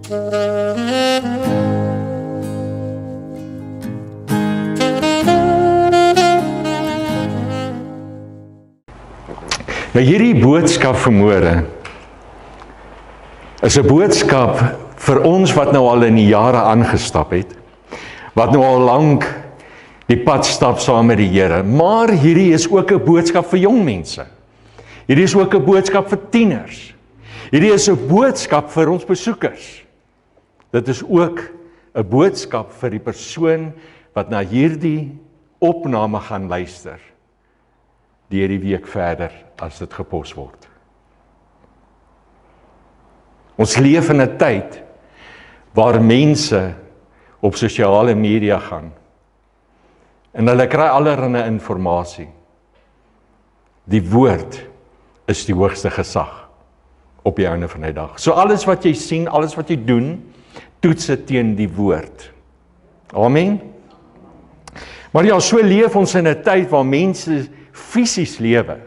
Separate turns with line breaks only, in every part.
Nou hierdie boodskap vanmôre is 'n boodskap vir ons wat nou al in die jare aangestap het, wat nou al lank die pad stap saam met die Here, maar hierdie is ook 'n boodskap vir jong mense. Hierdie is ook 'n boodskap vir tieners. Hierdie is 'n boodskap vir ons besoekers. Dit is ook 'n boodskap vir die persoon wat na hierdie opname gaan luister, deur die week verder as dit gepos word. Ons leef in 'n tyd waar mense op sosiale media gaan en hulle kry allerlei inligting. Die woord is die hoogste gesag op die einde van die dag. So alles wat jy sien, alles wat jy doen, toets dit teen die woord. Amen. Maar ja, so leef ons in 'n tyd waar mense fisies lewe,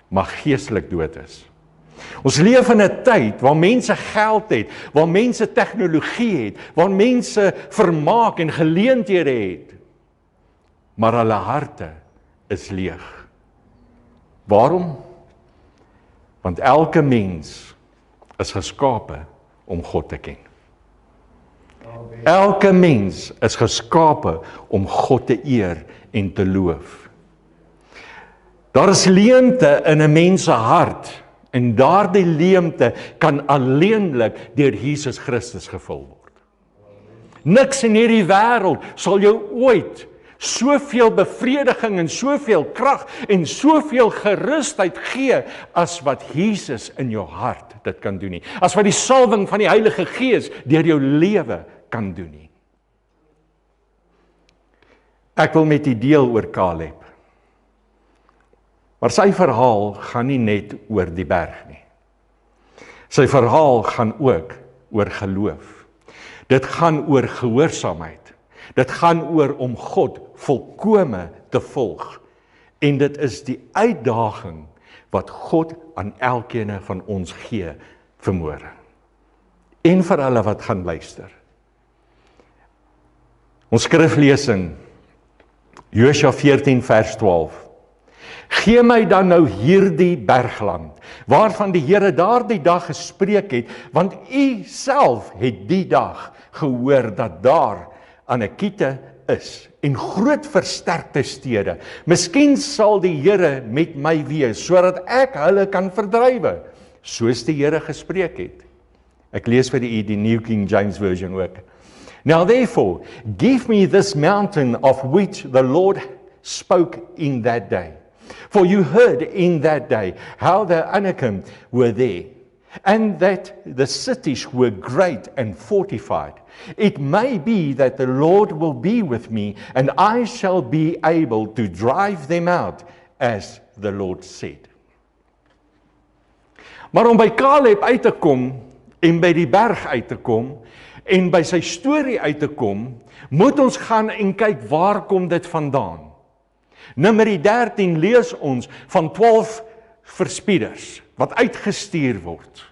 maar geestelik dood is. Ons leef in 'n tyd waar mense geld het, waar mense tegnologie het, waar mense vermaak en geleenthede het, maar hulle harte is leeg. Waarom? Want elke mens is geskape om God te ken. Elke mens is geskape om God te eer en te loof. Daar is leemte in 'n mens se hart, en daardie leemte kan alleenlik deur Jesus Christus gevul word. Niks in hierdie wêreld sal jou ooit soveel bevrediging en soveel krag en soveel gerusheid gee as wat Jesus in jou hart dit kan doen nie. As wat die salwing van die Heilige Gees deur jou lewe kan doen nie. Ek wil met u deel oor Caleb. Maar sy verhaal gaan nie net oor die berg nie. Sy verhaal gaan ook oor geloof. Dit gaan oor gehoorsaamheid. Dit gaan oor om God volkome te volg. En dit is die uitdaging wat God aan elkeen van ons gee vanmôre. En vir hulle wat gaan luister. Ons skriflesing, Josua 14 vers 12. Gee my dan nou hierdie bergland, waarvan die Here daardie dag gespreek het, want u self het die dag gehoor dat daar Anakiete is, en groot versterkte stede. Miskien sal die Here met my wees, sodat ek hulle kan verdrywe, soos die Here gespreek het. Ek lees vir die New King James Version ook. Now therefore, give me this mountain of which the Lord spoke in that day. For you heard in that day how the Anakim were there, and that the cities were great and fortified. It may be that the Lord will be with me, and I shall be able to drive them out, as the Lord said. Maar om by Caleb uit te kom, en by die berg uit te kom, en by sy storie uit te kom, moet ons gaan en kyk waar kom dit vandaan. Numeri 13 lees ons van 12 verspieders wat uitgestuur word.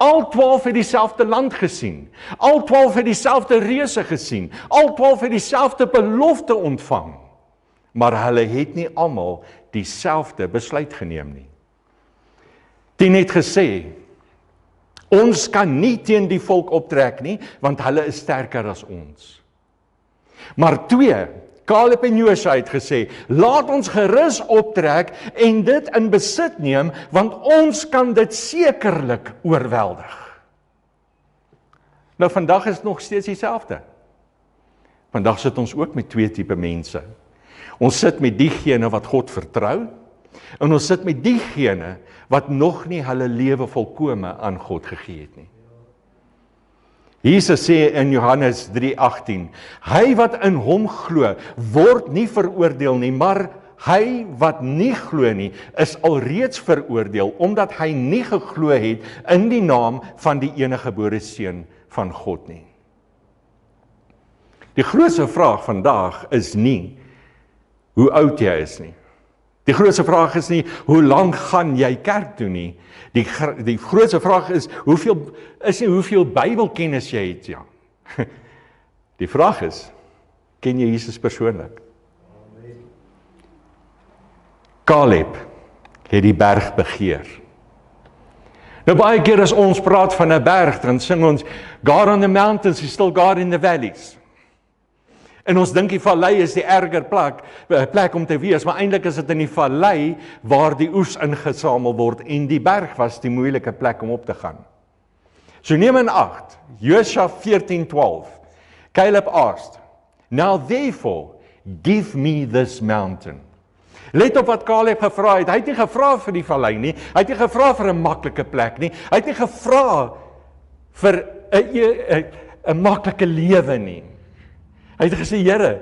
Al 12 het dieselfde land gesien. Al 12 het dieselfde reuse gesien. Al 12 het dieselfde belofte ontvang. Maar hulle het nie almal dieselfde besluit geneem nie. 10 het gesê, ons kan nie teen die volk optrek nie, want hulle is sterker as ons. Maar 2, Caleb en Josua het gesê, laat ons gerus optrek en dit in besit neem, want ons kan dit sekerlik oorweldig. Nou vandag is nog steeds dieselfde. Vandag sit ons ook met 2 tipe mense. Ons sit met diegene wat God vertrou, en ons sit met diegene wat nog nie hulle lewe volkome aan God gegee het nie. Jesus sê in Johannes 3:18, hy wat in hom glo, word nie veroordeel nie, maar hy wat nie glo nie, is alreeds veroordeel, omdat hy nie geglo het in die naam van die eniggebore seun van God nie. Die grootste vraag vandag is nie hoe oud jy is nie. Die grootste vraag is nie, hoe lank gaan jy kerk toe nie? Die grootste vraag is hoeveel Bybelkennis jy het, ja. Die vraag is, ken jy Jesus persoonlik? Caleb het die berg begeer. Nou baie keer as ons praat van 'n berg, dan sing ons, God on the mountains is still God in the valleys. En ons dink die vallei is die erger plek om te wees, maar eintlik is dit in die vallei waar die oes ingesamel word en die berg was die moeilike plek om op te gaan. So neem in agt, Josua 14:12. Caleb asked, "Now therefore give me this mountain." Let op wat Caleb gevra het. Hy het nie gevra vir die vallei nie. Hy het nie gevra vir 'n maklike plek nie. Hy het nie gevra vir 'n maklike lewe nie. Hy het gesê, Here,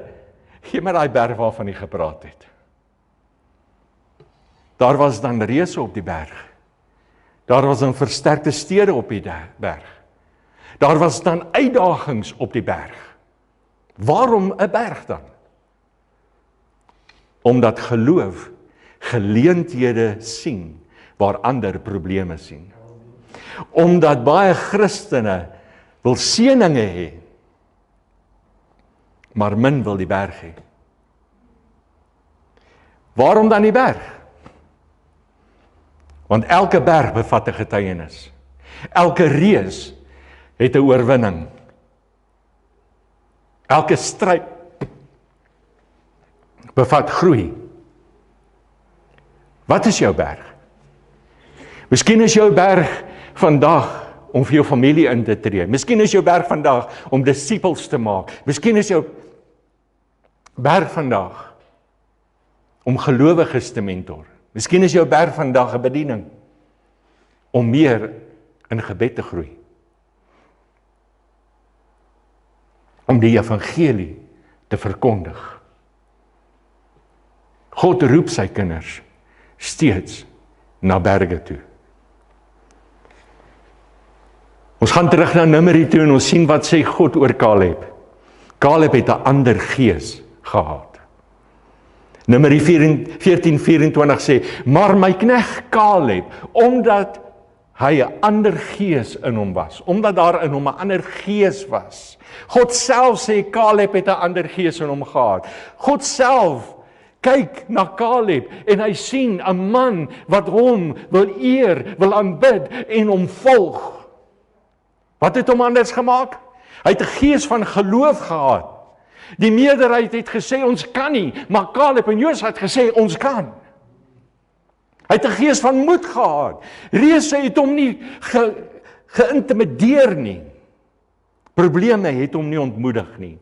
gee my daai berg waarvan jy gepraat het. Daar was dan reëse op die berg. Daar was dan versterkte stede op die berg. Daar was dan uitdagings op die berg. Waarom 'n berg dan? Omdat geloof geleenthede sien waar ander probleme sien. Omdat baie Christene wil seëninge hê, maar min wil die berg hê. Waarom dan die berg? Want elke berg bevat 'n getuienis. Elke reus het 'n oorwinning. Elke stryd bevat groei. Wat is jou berg? Miskien is jou berg vandag om vir jou familie in te tree. Miskien is jou berg vandag om disippels te maak. Miskien is jou berg vandag om gelowiges te mentor. Miskien is jou berg vandag 'n bediening om meer in gebed te groei. Om die evangelie te verkondig. God roep sy kinders steeds na berge toe. Ons gaan terug na Numeri toe en ons sien wat sê God oor Caleb. Caleb het 'n ander gees gehad. Numeri 14:24 sê, maar my knegt Caleb, omdat hy 'n ander gees in hom was, omdat daar in hom 'n ander gees was. God self sê Caleb het 'n ander gees in hom gehad. God self kyk na Caleb en hy sien 'n man wat hom wil eer, wil aanbid en hom volg. Wat het hom anders gemaak? Hy het 'n gees van geloof gehad. Die meerderheid het gesê ons kan nie, maar Caleb en Josua het gesê ons kan. Hy het 'n gees van moed gehad. Reëse het hom nie geïntimideer nie. Probleme het hom nie ontmoedig nie.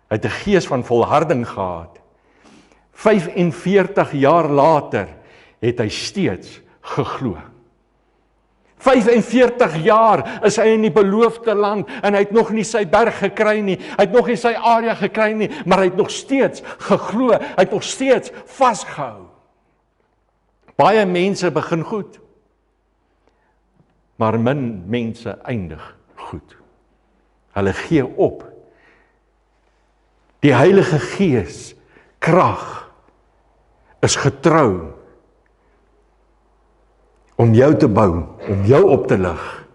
Hy het 'n gees van volharding gehad. 45 jaar later het hy steeds geglo. 45 jaar is hy in die beloofde land en hy het nog nie sy berg gekry nie, hy het nog nie sy area gekry nie, maar hy het nog steeds geglo, hy het nog steeds vasgehou. Baie mense begin goed, maar min mense eindig goed. Hulle gee op. Die Heilige Gees, krag, is getrou om jou te bou, om jou op te lig.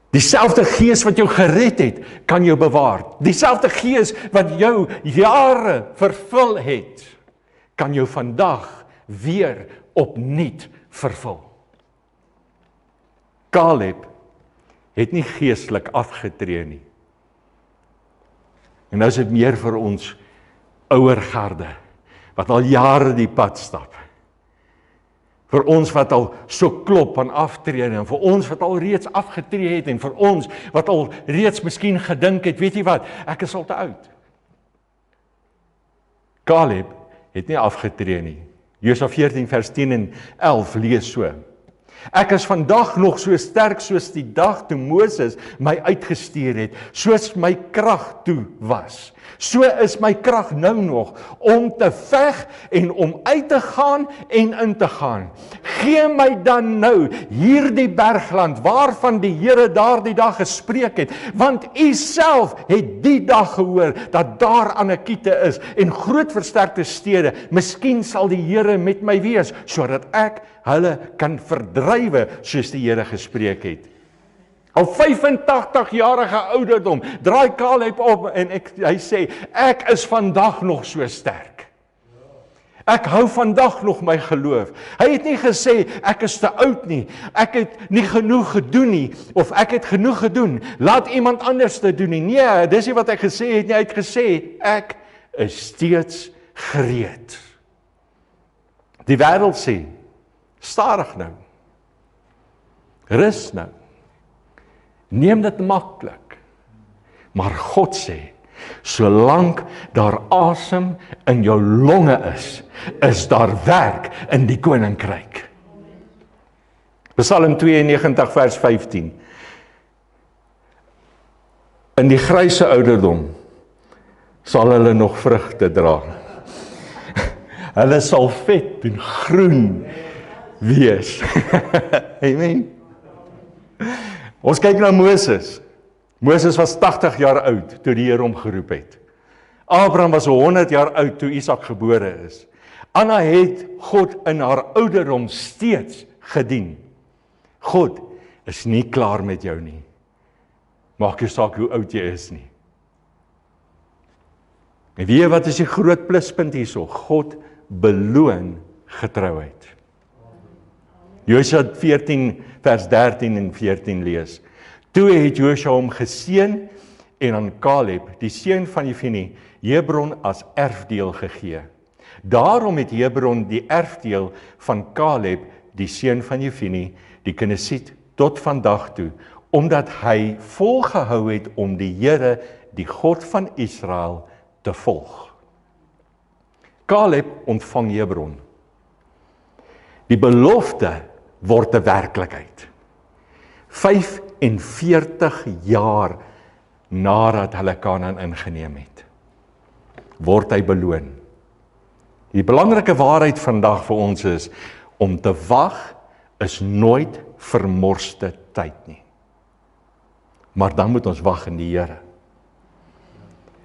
Dieselfde gees wat jou gered het, kan jou bewaar. Dieselfde gees wat jou jare vervul het, kan jou vandag weer opnuut vervul. Caleb het nie geestelik afgetree nie. En nou is dit meer vir ons ouer garde, wat al jare die pad stap. Vir ons wat al so klop aan aftrede, en vir ons wat al reeds afgetree het, en vir ons wat al reeds miskien gedink het, weet jy wat, ek is al te oud. Caleb het nie afgetree nie. Josua 14 vers 10 en 11 lees so. Ek is vandag nog so sterk soos die dag toe Moses my uitgestuur het, soos my krag toe was. So is my krag nou nog om te veg en om uit te gaan en in te gaan. Gee my dan nou hierdie bergland waarvan die Here daardie dag gespreek het, want U self het die dag gehoor dat daar Anakiete is en groot versterkte stede. Miskien sal die Here met my wees sodat ek hulle kan verdrywe soos die Here gespreek het. Al 85-jarige ouderdom, draai Caleb op en hy sê, ek is vandag nog so sterk. Ek hou vandag nog my geloof. Hy het nie gesê, ek is te oud nie, ek het nie genoeg gedoen nie, of ek het genoeg gedoen, laat iemand anders te doen nie. Nee, dis nie wat hy gesê het nie, hy het gesê, ek is steeds gereed. Die wêreld sê, stadig nou, rus nou, neem dit maklik. Maar God sê, solank daar asem in jou longe is daar werk in die koninkryk. Psalm 92 vers 15. In die gryse ouderdom sal hulle nog vrugte dra. Hulle sal vet en groen wees. Amen. Ons kyk na Moses. Moses was 80 jaar oud toe die Here hom geroep het. Abraham was 100 jaar oud toe Isak gebore is. Anna het God in haar ouderdom steeds gedien. God is nie klaar met jou nie. Maak nie saak hoe oud jy is nie. En weet jy wat is die groot pluspunt hierso? God beloon getrouheid. Josua 14 vers 13 en 14 lees. Toe het Josua hom geseën en aan Caleb, die seun van Jefune, Hebron as erfdeel gegee. Daarom het Hebron die erfdeel van Caleb, die seun van Jefune, die Kenesiet, tot vandag toe, omdat hy volgehou het om die Here, die God van Israel, te volg. Caleb ontvang Hebron. Die belofte word 'n werklikheid. 45 jaar nadat hulle Kanaan ingeneem het, word hy beloon. Die belangrike waarheid vandag vir ons is, om te wag is nooit vermorste tyd nie. Maar dan moet ons wag in die Here.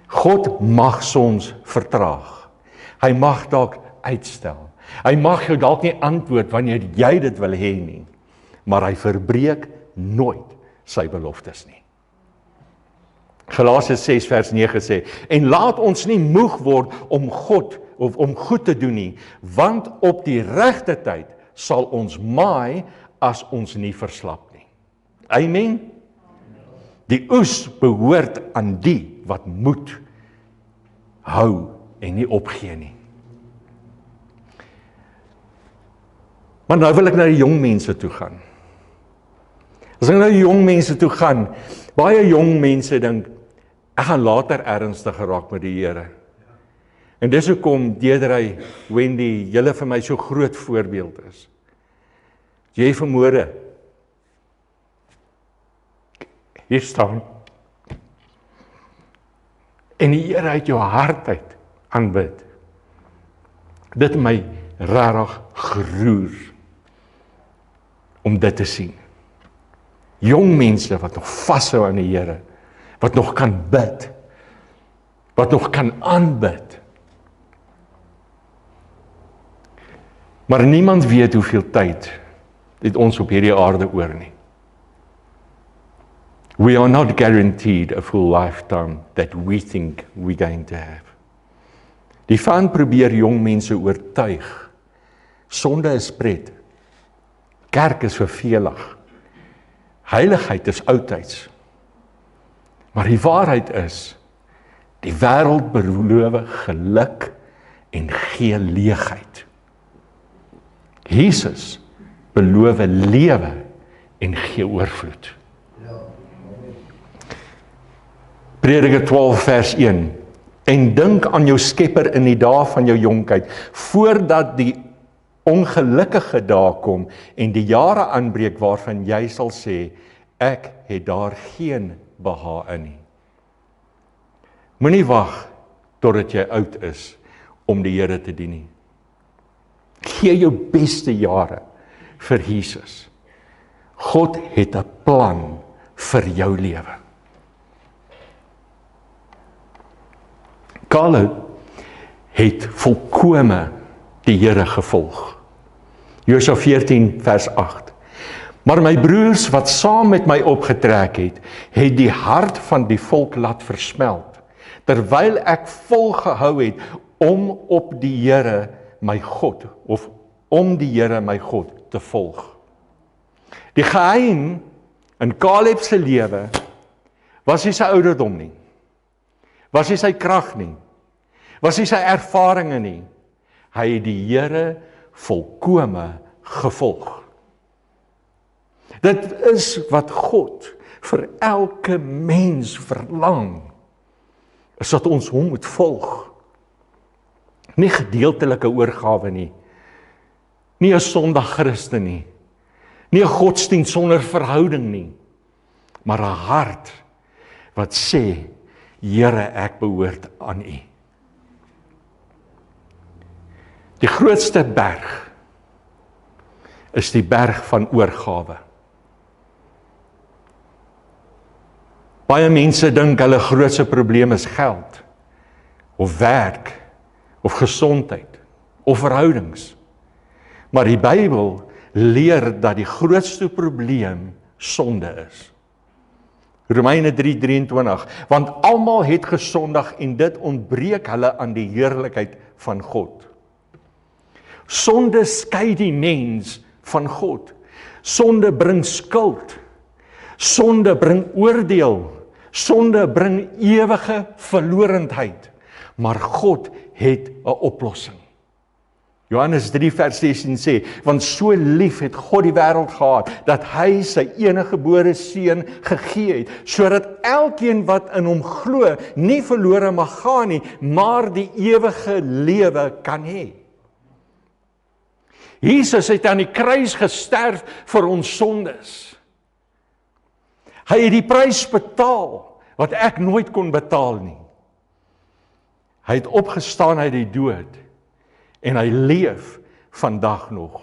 God mag soms vertraag. Hy mag dalk uitstel. Hy mag jou dalk nie antwoord wanneer jy dit wil hê nie, maar hy verbreek nooit sy beloftes nie. Galasiërs 6 vers 9 sê, en laat ons nie moeg word om God of om goed te doen nie, want op die regte tyd sal ons maai as ons nie verslap nie. Amen. Die oes behoort aan die wat moed hou en nie opgee nie. Maar nou wil ek na die jong mense toe gaan. As ek na die jong mense toe gaan, baie jong mense dink, ek gaan later ernstiger raak met die Here. En dis hoekom Deidre, Wendy, julle vir my so groot voorbeeld is. Jy vanmôre hier staan en die Here uit jou hart uit aanbid. Dit my regtig geroer om dit te sien. Jong mense wat nog vashou aan die Here, wat nog kan bid, wat nog kan aanbid. Maar niemand weet hoeveel tyd het ons op hierdie aarde oor nie. We are not guaranteed a full lifetime that we think we're going to have. Die vyand probeer jong mense oortuig. Sonde is pret. Kerk is vervelig. Heiligheid is oudtyds. Maar die waarheid is, die wêreld beloof geluk en gee leegheid. Jesus beloof lewe en gee oorvloed. Prediker 12 vers 1. En dink aan jou Skepper in die dae van jou jonkheid, voordat die ongelukkige dae kom en die jare aanbreek waarvan jy sal sê, ek het daar geen behae in nie. Moenie wag totdat jy oud is om die Here te dien nie. Gee jou beste jare vir Jesus. God het 'n plan vir jou lewe. Caleb het volkome die Here gevolg. Josua 14 vers 8. Maar my broers wat saam met my opgetrek het die hart van die volk laat versmelt, terwyl ek volgehou het om op die Here my God, of om die Here my God te volg. Die geheim in Caleb se lewe was nie sy ouderdom nie, was nie sy krag nie, was nie sy ervarings nie. Hy het die Here volkome gevolg. Dit is wat God vir elke mens verlang, is dat ons hom moet volg. Nie gedeeltelike oorgawe nie, nie 'n Sondag Christen nie, nie 'n godsdienst sonder verhouding nie, maar 'n hart wat sê, Here, ek behoort aan U. Die grootste berg is die berg van oorgawe. Baie mense dink hulle grootste probleem is geld, of werk, of gesondheid, of verhoudings. Maar die Bybel leer dat die grootste probleem sonde is. Romeine 3:23, want almal het gesondig en dit ontbreek hulle aan die heerlikheid van God. Sonde skei die mens van God. Sonde bring skuld. Sonde bring oordeel. Sonde bring ewige verlorendheid. Maar God het 'n oplossing. Johannes 3 vers 16 sê, want so lief het God die wêreld gehad, dat hy sy eniggebore seun gegee het, sodat elkeen wat in hom glo, nie verlore mag gaan nie, maar die ewige lewe kan hê. Jesus het aan die kruis gesterf vir ons sondes. Hy het die prys betaal, wat ek nooit kon betaal nie. Hy het opgestaan uit die dood, en hy leef vandag nog.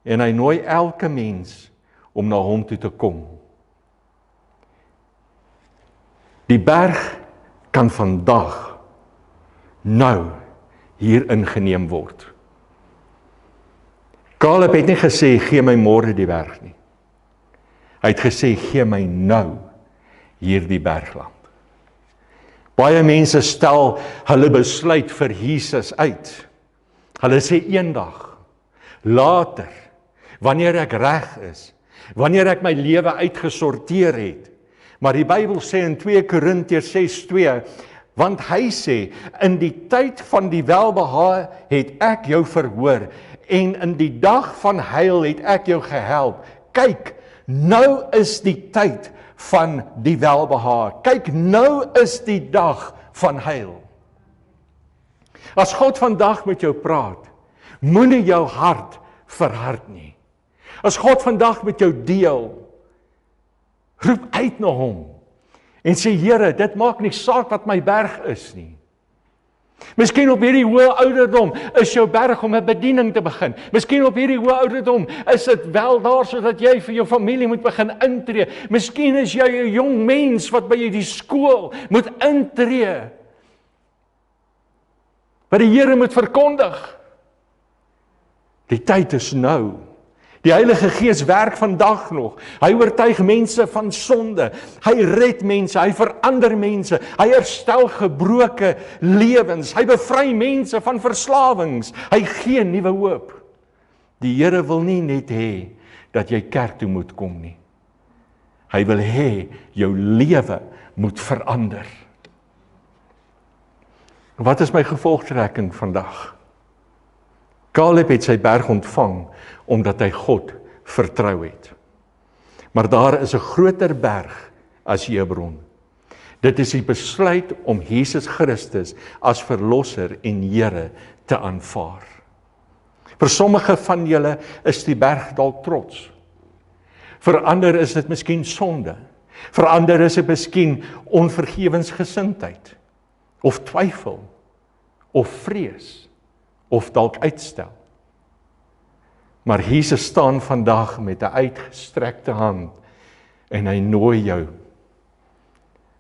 En hy nooi elke mens om na hom toe te kom. Die berg kan vandag, nou, hier ingeneem word. Caleb het nie gesê, gee my môre die berg nie. Hy het gesê, gee my nou hier die bergland. Baie mense stel hulle besluit vir Jesus uit. Hulle sê eendag, later, wanneer ek reg is, wanneer ek my lewe uitgesorteer het. Maar die Bybel sê in 2 Korintiërs 6:2, want hy sê, in die tyd van die welbehae het ek jou verhoor, en in die dag van heil het ek jou gehelp. Kyk, nou is die tyd van die welbehae. Kyk, nou is die dag van heil. As God vandag met jou praat, moenie jou hart verhard nie. As God vandag met jou deel, roep uit na hom en sê, Here, dit maak nie saak wat my berg is nie. Miskien op hierdie hoë ouderdom is jou berg om 'n bediening te begin. Miskien op hierdie hoë ouderdom is dit wel daar sodat jy vir jou familie moet begin intree. Miskien is jy 'n jong mens wat by die skool moet intree. Wat die Here moet verkondig. Die tyd is nou. Die Heilige Gees werk vandag nog. Hy oortuig mense van sonde. Hy red mense, hy verander mense. Hy herstel gebroke lewens. Hy bevry mense van verslawings. Hy gee nuwe hoop. Die Here wil nie net hê dat jy kerk toe moet kom nie. Hy wil hê jou lewe moet verander. Wat is my gevolgtrekking vandag? Caleb het sy berg ontvang, omdat hy God vertrou het. Maar daar is 'n groter berg as Hebron. Dit is die besluit om Jesus Christus as verlosser en Here te aanvaar. Vir sommige van julle is die berg dalk trots. Vir ander is dit miskien sonde. Vir ander is dit miskien onvergewensgesindheid, of twyfel, of vrees, of dalk uitstel. Maar Jesus staan vandag met 'n uitgestrekte hand en hy nooi jou.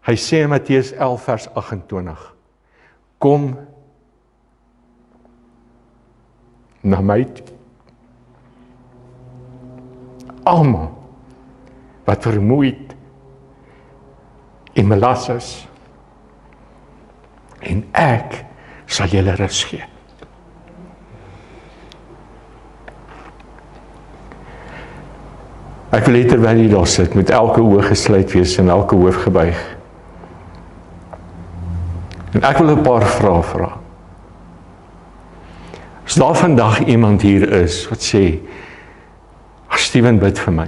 Hy sê in Matteus 11 vers 28, kom na my toe. Almal wat vermoeid en belas is, en ek sal julle rus gee. Ek wil hê terwyl jy daar sit, moet elke oog gesluit wees en elke hoof gebuig. En ek wil 'n paar vrae vra. As daar vandag iemand hier is wat sê, Steven, bid vir my.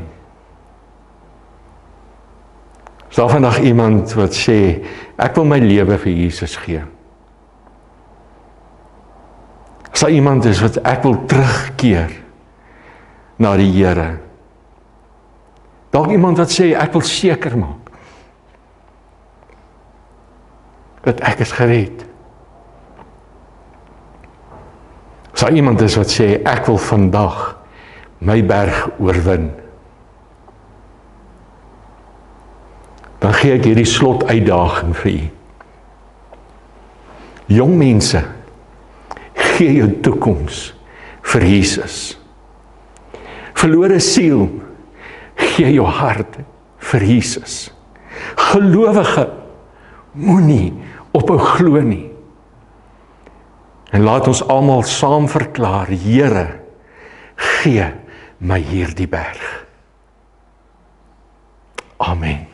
As daar vandag iemand wat sê, ek wil my lewe vir Jesus gee. As daar iemand is wat ek wil terugkeer na die Here. Dalk iemand wat sê, ek wil seker maak dat ek is gered. As daar iemand is wat sê, ek wil vandag my berg oorwin, dan gee ek hierdie slot uitdaging vir u. Jong mense, gee jou toekoms vir Jesus. Verlore siel, gee jou hart vir Jesus. Gelowige, moenie ophou glo nie. En laat ons almal saam verklaar, Here, gee my hierdie berg. Amen.